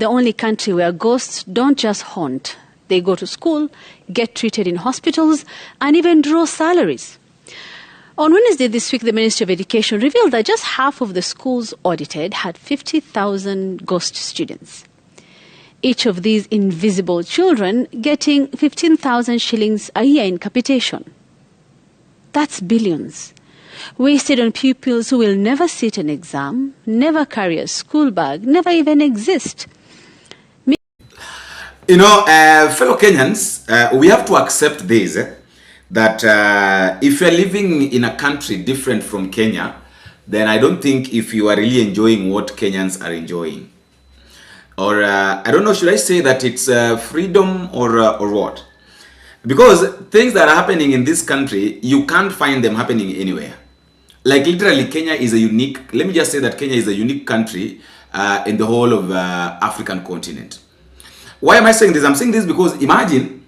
the only country where ghosts don't just haunt. They go to school, get treated in hospitals, and even draw salaries. On Wednesday this week, the Ministry of Education revealed that just half of the schools audited had 50,000 ghost students. Each of these invisible children getting 15,000 shillings a year in capitation. That's billions. Wasted on pupils who will never sit an exam, never carry a school bag, never even exist. You know, fellow Kenyans, we have to accept this, that if you're living in a country different from Kenya, then I don't think if you are really enjoying what Kenyans are enjoying. Or, I don't know, should I say that it's freedom or what? Because things that are happening in this country, you can't find them happening anywhere. Like literally, Kenya is a unique, let me just say that Kenya is a unique country in the whole of African continent. Why am I saying this? I'm saying this because imagine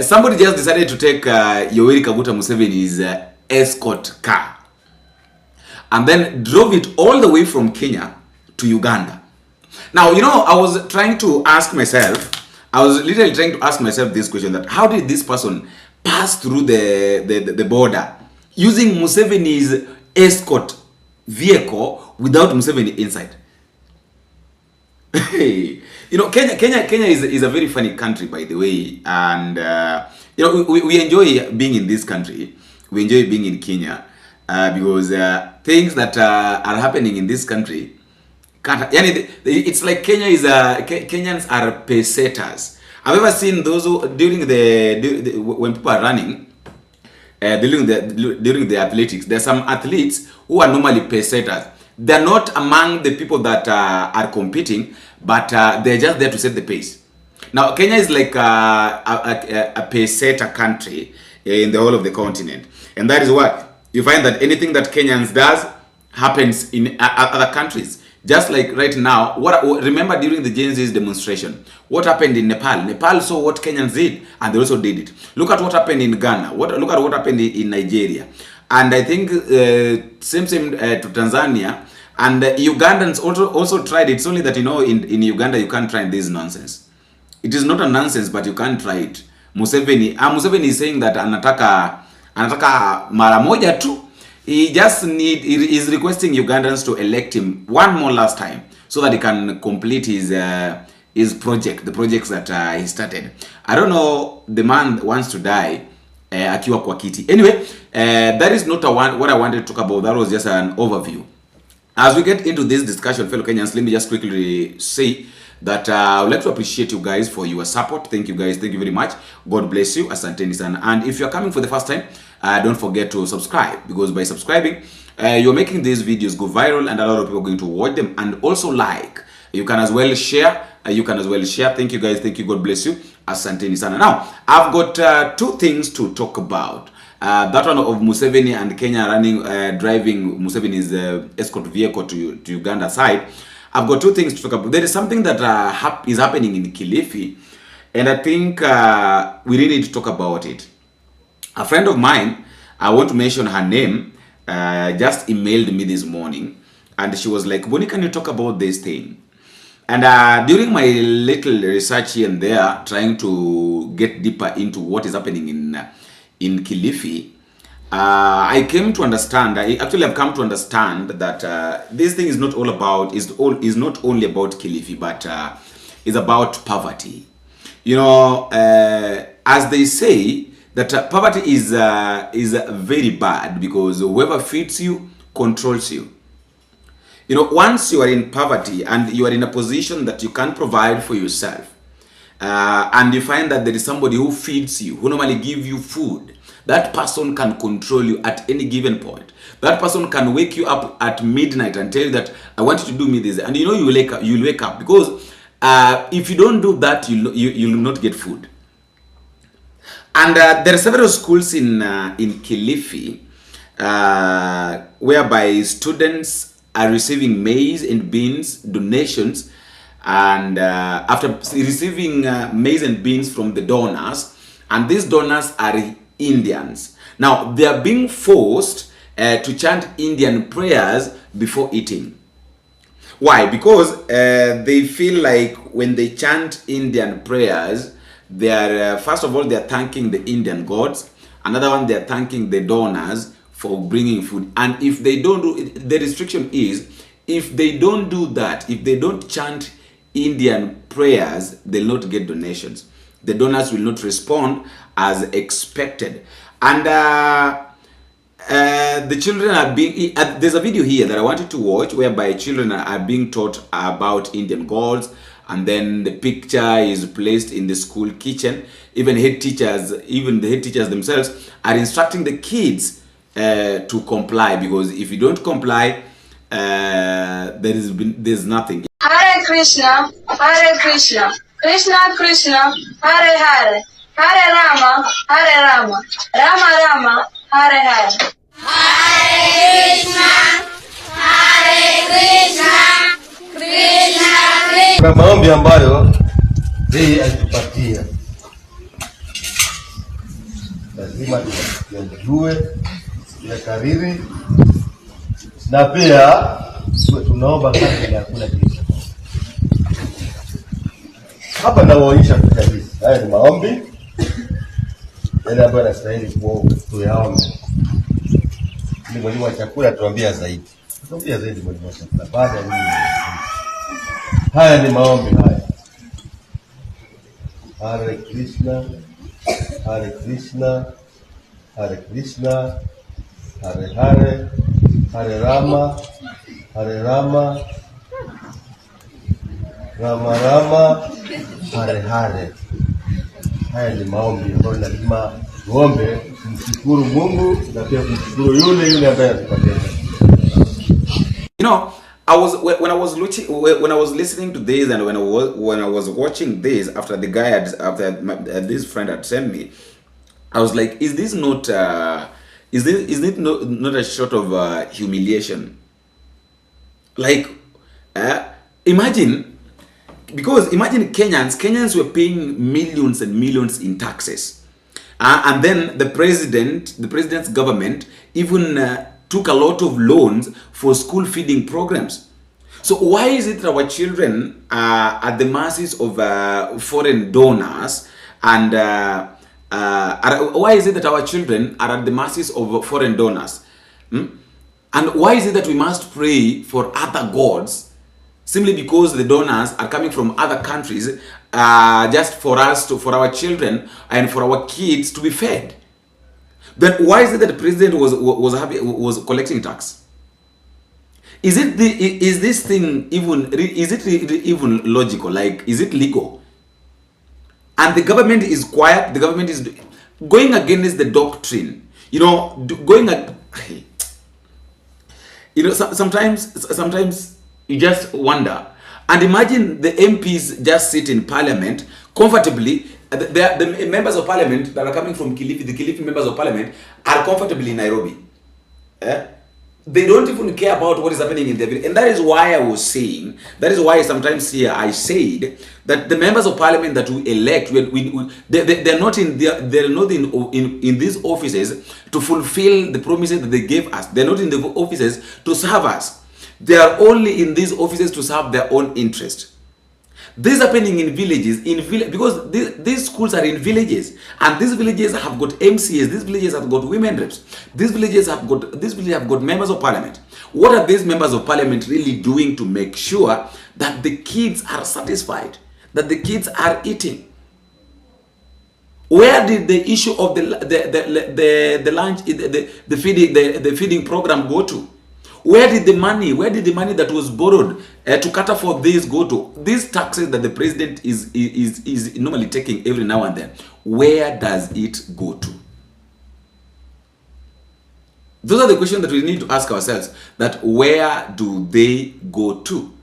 somebody just decided to take Yoweri Kaguta Museveni's escort car and then drove it all the way from Kenya to Uganda. Now, you know, I was trying to ask myself, I was literally trying to ask myself this question, that how did this person pass through the border using Museveni's escort vehicle without Museveni inside? You know, Kenya is a very funny country, by the way, and you know, we enjoy being in this country. We enjoy being in Kenya because things that are happening in this country can't. It's like Kenyans are pace setters. I've ever seen those who during when people are running. During the athletics, there are some athletes who are normally pace setters. They're not among the people that are competing, but they're just there to set the pace. Now, Kenya is like a pace setter country in the whole of the continent, and that is why you find that anything that Kenyans does happens in other countries. Just like right now, remember during the Gen Z's demonstration, what happened in Nepal? Nepal saw what Kenyans did, and they also did it. Look at what happened in Ghana. Look at what happened in Nigeria. And I think same to Tanzania. And Ugandans also tried it. It's only that, you know, in Uganda you can't try this nonsense. It is not a nonsense, but you can't try it. Museveni is saying that anataka mara moja tu. He is requesting Ugandans to elect him one more last time so that he can complete his project, the projects that he started. I don't know, the man wants to die akiwa kwa kiti. Anyway, that is not what I wanted to talk about. That was just an overview. As we get into this discussion, fellow Kenyans, let me just quickly say that I would like to appreciate you guys for your support. Thank you guys. Thank you very much. God bless you. Asanteni sana. And if you're coming for the first time, don't forget to subscribe, because by subscribing, you're making these videos go viral and a lot of people are going to watch them. And also like. You can as well share. Thank you guys. Thank you. God bless you. Asanteni sana. Now, I've got two things to talk about. That one of Museveni and Kenya driving Museveni's escort vehicle to Uganda side. I've got two things to talk about. There is something that is happening in Kilifi, and I think we really need to talk about it. A friend of mine, I want to mention her name, just emailed me this morning, and she was like, Bonnie, can you talk about this thing? And during my little research here and there, trying to get deeper into what is happening in Kilifi, I came to understand, I've come to understand that this thing is not all about, is not only about Kilifi, but is about poverty. You know, as they say, that poverty is very bad, because whoever feeds you controls you. You know, once you are in poverty and you are in a position that you can't provide for yourself, and you find that there is somebody who feeds you, who normally gives you food, that person can control you at any given point. That person can wake you up at midnight and tell you that I want you to do me this, and you know you'll wake up, because if you don't do that, you'll not get food. And there are several schools in Kilifi whereby students are receiving maize and beans donations, and after receiving maize and beans from the donors, and these donors are Indians. Now they are being forced to chant Indian prayers before eating. Why? Because they feel like when they chant Indian prayers, they are first of all they are thanking the Indian gods. Another one, they are thanking the donors for bringing food. And if they don't do it, the restriction is if they don't do that, if they don't chant Indian prayers, they'll not get donations. The donors will not respond as expected. And the children are being, there's a video here that I wanted to watch whereby children are being taught about Indian gods, and then the picture is placed in the school kitchen. Even the head teachers themselves are instructing the kids to comply, because if you don't comply, there's nothing. Hare Krishna, Krishna Krishna, Hare Hare, Hare Rama, Rama Rama, Hare Hare. Hare Krishna, Krishna Krishna. Kuna maombi ambayo yeye alitupatia, lazima tuyajue, tuyakariri, na pia tunaomba kabla ya kula kitu. Hapa nawaonyesha kabisa. Haya ni maombi yale ambayo yanastahili tuyaombe. Ni mwalimu wa chakula tuambia zaidi. Tuambia zaidi mwalimu wa chakula. Baada ya nini? Haya ni maombi haya. Hare Krishna, Hare Krishna, Hare Krishna, Hare Hare, Hare Rama, Hare Rama, Rama Rama, Hare Hare. Haya ni maombi ambayo lazima tuombe, kumshukuru Mungu na pia kumshukuru yule ambaye atupatia. You know, when I was listening to this, and when I was watching this after this friend had sent me, I was like, is this not is it not a sort of humiliation? Like, imagine Kenyans were paying millions and millions in taxes, and then the president's government even took a lot of loans for school feeding programs. So why is it that our children are at the mercies of foreign donors, and why is it that our children are at the mercies of foreign donors? And why is it that we must pray for other gods simply because the donors are coming from other countries, just for for our children and for our kids to be fed? Then why is it that the president was collecting tax? Is this thing even logical? Like, is it legal? And the government is quiet. The government is going against the doctrine. You know, sometimes you just wonder. And imagine the MPs just sit in parliament comfortably. The members of parliament that are coming from Kilifi, the Kilifi members of parliament, are comfortably in Nairobi. They don't even care about what is happening in their village. And that is why I was saying, that is why sometimes here I said that the members of parliament that we elect, they're not in these offices to fulfill the promises that they gave us. They're not in the offices to serve us. They are only in these offices to serve their own interest. This is happening in villages, because these schools are in villages, and these villages have got MCAs, these villages have got women reps, these villages have got members of parliament. What are these members of parliament really doing to make sure that the kids are satisfied, that the kids are eating? Where did the issue of the lunch, the feeding program go to? Where did the money that was borrowed to cater for this go to? These taxes that the president is normally taking every now and then, where does it go to? Those are the questions that we need to ask ourselves, that where do they go to?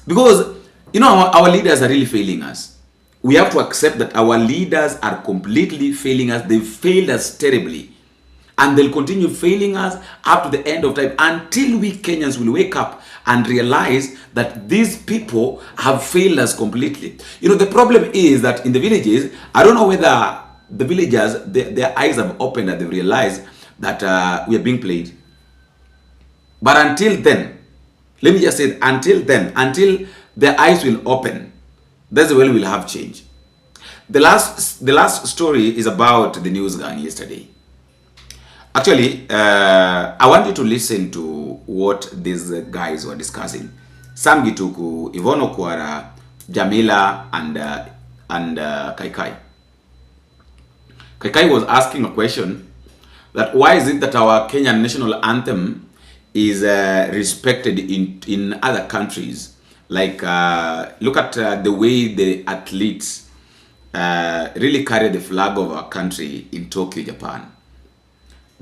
Because, you know, our leaders are really failing us. We have to accept that our leaders are completely failing us. They've failed us terribly. And they'll continue failing us up to the end of time, until we Kenyans will wake up and realize that these people have failed us completely. You know, the problem is that in the villages, I don't know whether the villagers, their eyes have opened and they've realized that we are being played. But until then, Let me just say, until then, until their eyes will open, that's when we'll have change. The last story is about the news gang yesterday. Actually, I want you to listen to what these guys were discussing. Sam Gituku, YVON OKWARAS, Jamila, and Kaikai. Kaikai was asking a question that why is it that our Kenyan national anthem is respected in other countries? Like, look at the way the athletes really carry the flag of our country in Tokyo, Japan.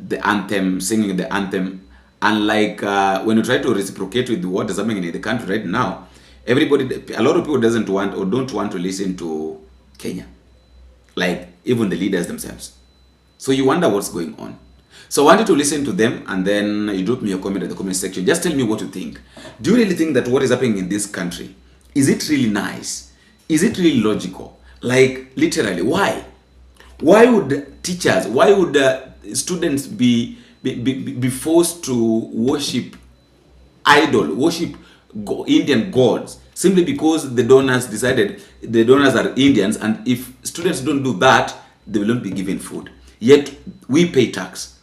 The anthem, singing the anthem, and like when you try to reciprocate with what is happening in the country right now, everybody, a lot of people doesn't want or don't want to listen to Kenya, like even the leaders themselves. So you wonder what's going on. So I want you to listen to them, and then you drop me your comment in the comment section. Just tell me what you think. Do you really think that what is happening in this country, is it really nice? Is it really logical? Like, literally, why? Why would teachers, why would students be forced to worship worship Indian gods, simply because the donors decided the donors are Indians, and if students don't do that, they will not be given food. Yet we pay tax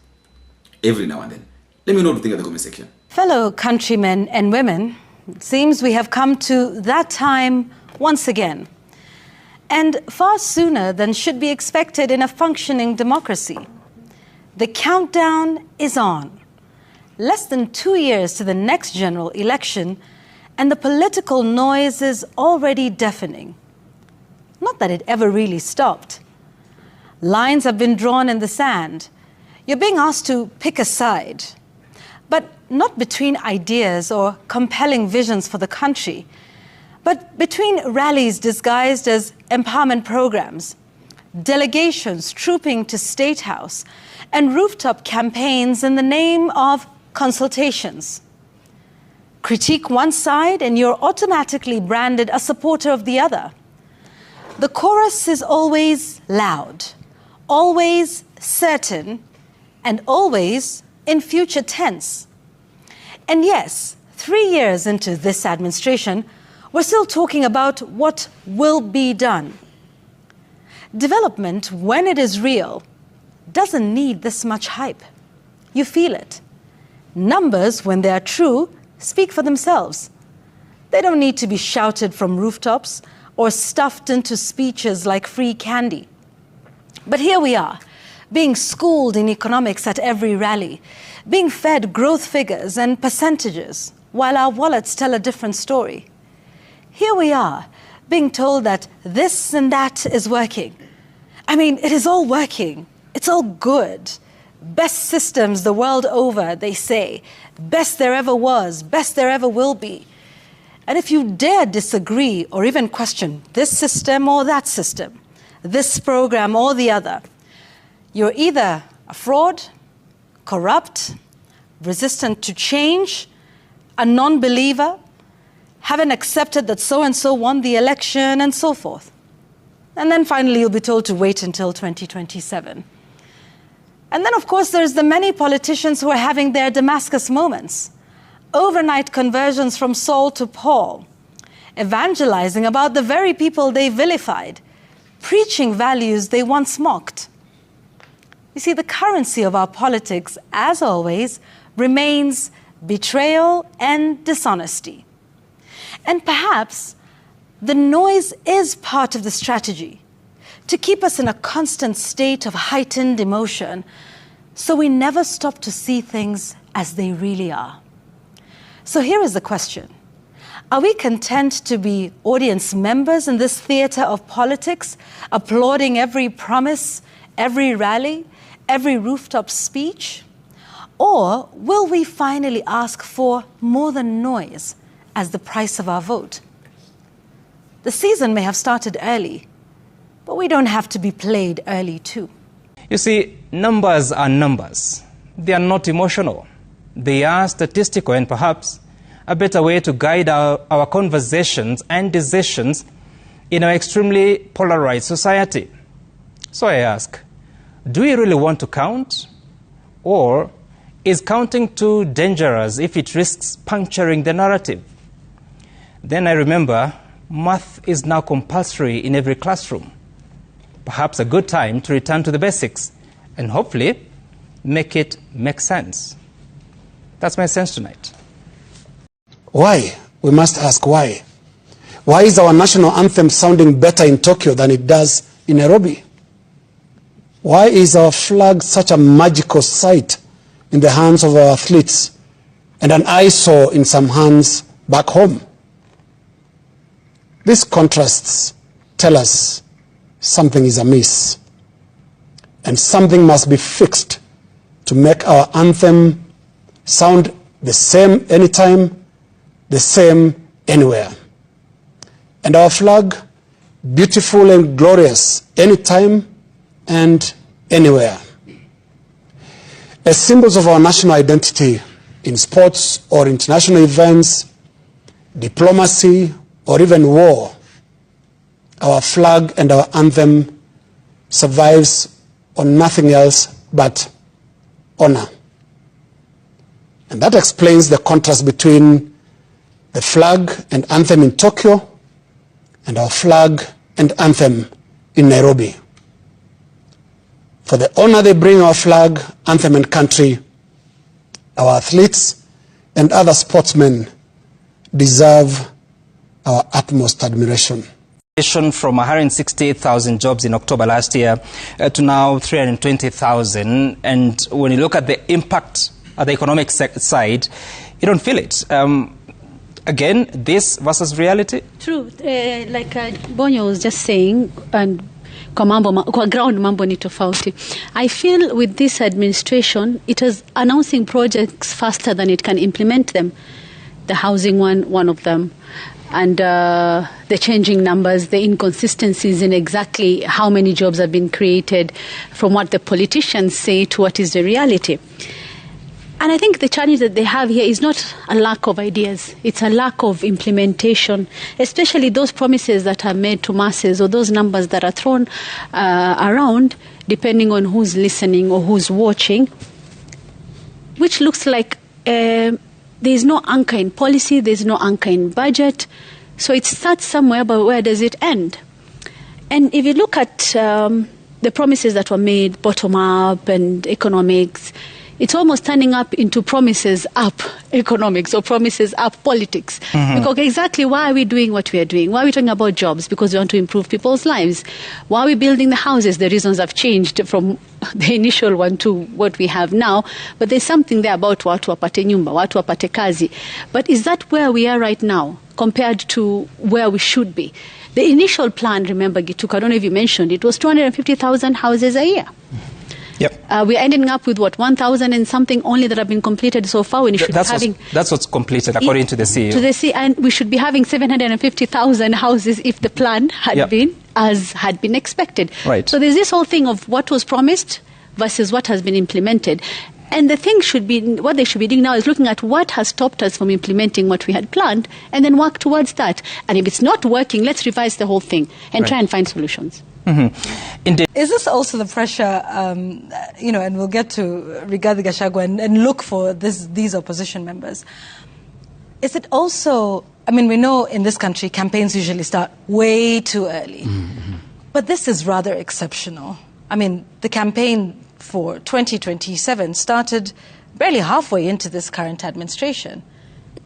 every now and then. Let me know what you think in the comment section. Fellow countrymen and women, it seems we have come to that time once again, and far sooner than should be expected in a functioning democracy. The countdown is on. Less than 2 years to the next general election, and the political noise is already deafening. Not that it ever really stopped. Lines have been drawn in the sand. You're being asked to pick a side, but not between ideas or compelling visions for the country, but between rallies disguised as empowerment programs, delegations trooping to State House, and rooftop campaigns in the name of consultations. Critique one side and you're automatically branded a supporter of the other. The chorus is always loud, always certain, and always in future tense. And yes, 3 years into this administration, we're still talking about what will be done. Development, when it is real, doesn't need this much hype. You feel it. Numbers, when they are true, speak for themselves. They don't need to be shouted from rooftops or stuffed into speeches like free candy. But here we are, being schooled in economics at every rally, being fed growth figures and percentages, while our wallets tell a different story. Here we are, being told that this and that is working. I mean, it is all working. It's all good. Best systems the world over, they say. Best there ever was, best there ever will be. And if you dare disagree or even question this system or that system, this program or the other, you're either a fraud, corrupt, resistant to change, a non-believer, haven't accepted that so-and-so won the election, and so forth. And then finally, you'll be told to wait until 2027. And then, of course, there's the many politicians who are having their Damascus moments, overnight conversions from Saul to Paul, evangelizing about the very people they vilified, preaching values they once mocked. You see, the currency of our politics, as always, remains betrayal and dishonesty. And perhaps the noise is part of the strategy, to keep us in a constant state of heightened emotion, so we never stop to see things as they really are. So here is the question. Are we content to be audience members in this theater of politics, applauding every promise, every rally, every rooftop speech? Or will we finally ask for more than noise as the price of our vote? The season may have started early, but we don't have to be played early too. You see, numbers are numbers. They are not emotional. They are statistical, and perhaps a better way to guide our conversations and decisions in our extremely polarized society. So I ask, do we really want to count? Or Is counting too dangerous if it risks puncturing the narrative? Then I remember math is now compulsory in every classroom. Perhaps a good time to return to the basics and hopefully make it make sense. That's my sense tonight. Why? We must ask why. Why is our national anthem sounding better in Tokyo than it does in Nairobi? Why is our flag such a magical sight in the hands of our athletes and an eyesore in some hands back home? These contrasts tell us something is amiss, and something must be fixed to make our anthem sound the same anytime, the same anywhere. And our flag, beautiful and glorious anytime and anywhere. As symbols of our national identity in sports or international events, diplomacy, or even war, our flag and our anthem survives on nothing else but honor. And that explains the contrast between the flag and anthem in Tokyo and our flag and anthem in Nairobi. For the honor they bring our flag, anthem, and country, our athletes and other sportsmen deserve our utmost admiration. From 168,000 jobs in October last year to now 320,000. And when you look at the impact at the economic side, you don't feel it. Again, this versus reality? True. Like Bonyo was just saying, and kwa ground mambo ni tofauti. I feel with this administration, it is announcing projects faster than it can implement them. The housing one of them. And the changing numbers, the inconsistencies in exactly how many jobs have been created from what the politicians say to what is the reality. And I think the challenge that they have here is not a lack of ideas. It's a lack of implementation, especially those promises that are made to masses or those numbers that are thrown around, depending on who's listening or who's watching, which looks like there's no anchor in policy, there's no anchor in budget. So it starts somewhere, but where does it end? And if you look at the promises that were made, bottom-up and economics, it's almost turning up into promises up economics or promises up politics. Mm-hmm. Because exactly why are we doing what we are doing? Why are we talking about jobs? Because we want to improve people's lives. Why are we building the houses? The reasons have changed from the initial one to what we have now. But there's something there about watu wapate nyumba, watu wapate kazi. But is that where we are right now compared to where we should be? The initial plan, remember, Gituk, I don't know if you mentioned, it was 250,000 houses a year. Yep. We're ending up with, 1,000 and something only that have been completed so far. When you should that's what's completed, according to the CEO. And we should be having 750,000 houses if the plan had been as had been expected. Right. So there's this whole thing of what was promised versus what has been implemented. And the thing should be, what they should be doing now is looking at what has stopped us from implementing what we had planned and then work towards that. And if it's not working, let's revise the whole thing and try and find solutions. Mm-hmm. Indeed. Is this also the pressure, and we'll get to Rigathi Gachagua and look for these opposition members. Is it also, we know in this country campaigns usually start way too early, but this is rather exceptional. The campaign for 2027 started barely halfway into this current administration.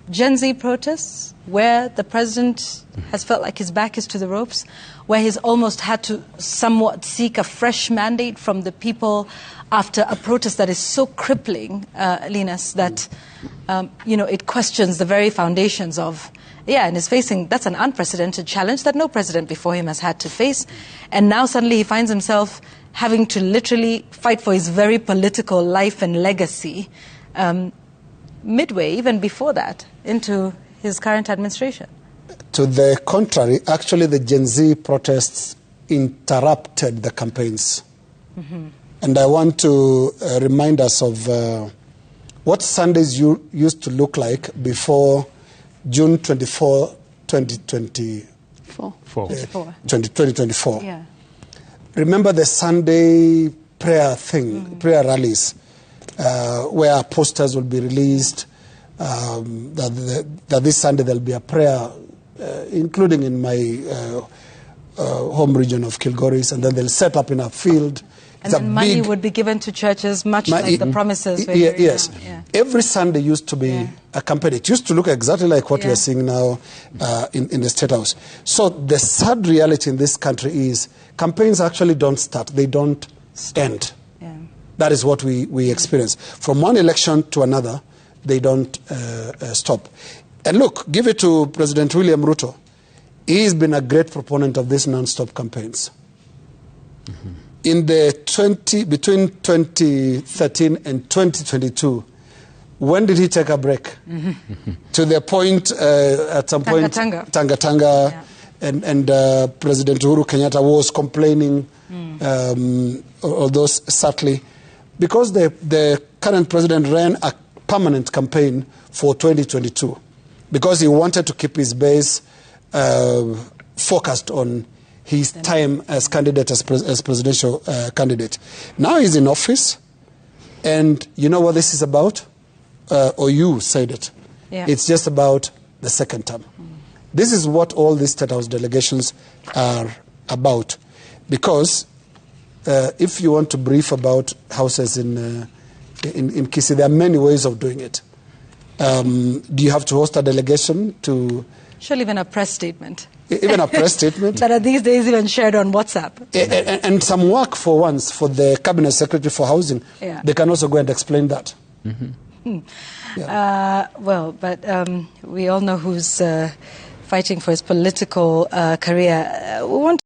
Gen Z protests, where the president has felt like his back is to the ropes, where he's almost had to somewhat seek a fresh mandate from the people after a protest that is so crippling, Linus, that it questions the very foundations of, and is facing, that's an unprecedented challenge that no president before him has had to face. And now suddenly he finds himself having to literally fight for his very political life and legacy midway, even before that, into his current administration. To the contrary, actually the Gen Z protests interrupted the campaigns. Mm-hmm. And I want to remind us of what Sundays used to look like before June 24, 2024. 2024. Yeah. Remember the Sunday prayer thing, prayer rallies. where posters will be released, that this Sunday there'll be a prayer, including in my home region of Kilgoris, and then they'll set up in a field. And then money would be given to churches, much like the promises. Yes. Every Sunday used to be a campaign. It used to look exactly like what we are seeing now in the State House. So the sad reality in this country is campaigns actually don't start. They don't end. Yeah. That is what we experience. From one election to another, they don't stop. And look, give it to President William Ruto. He's been a great proponent of these non-stop campaigns. Mm-hmm. In the between 2013 and 2022, when did he take a break? Mm-hmm. To the point, at some point, Tanga, and President Uhuru Kenyatta was complaining, although subtly, because the current president ran a permanent campaign for 2022, because he wanted to keep his base focused on his time as candidate, as presidential candidate. Now he's in office, and you know what this is about? Or you said it. Yeah. It's just about the second term. This is what all these State House delegations are about. Because if you want to brief about houses in Kisii, there are many ways of doing it. Do you have to host a delegation to... Surely even a press statement. Even a press statement. That are these days even shared on WhatsApp. And some work for once for the Cabinet Secretary for Housing. Yeah. They can also go and explain that. Mm-hmm. Yeah. Well, but we all know who's fighting for his political career. We want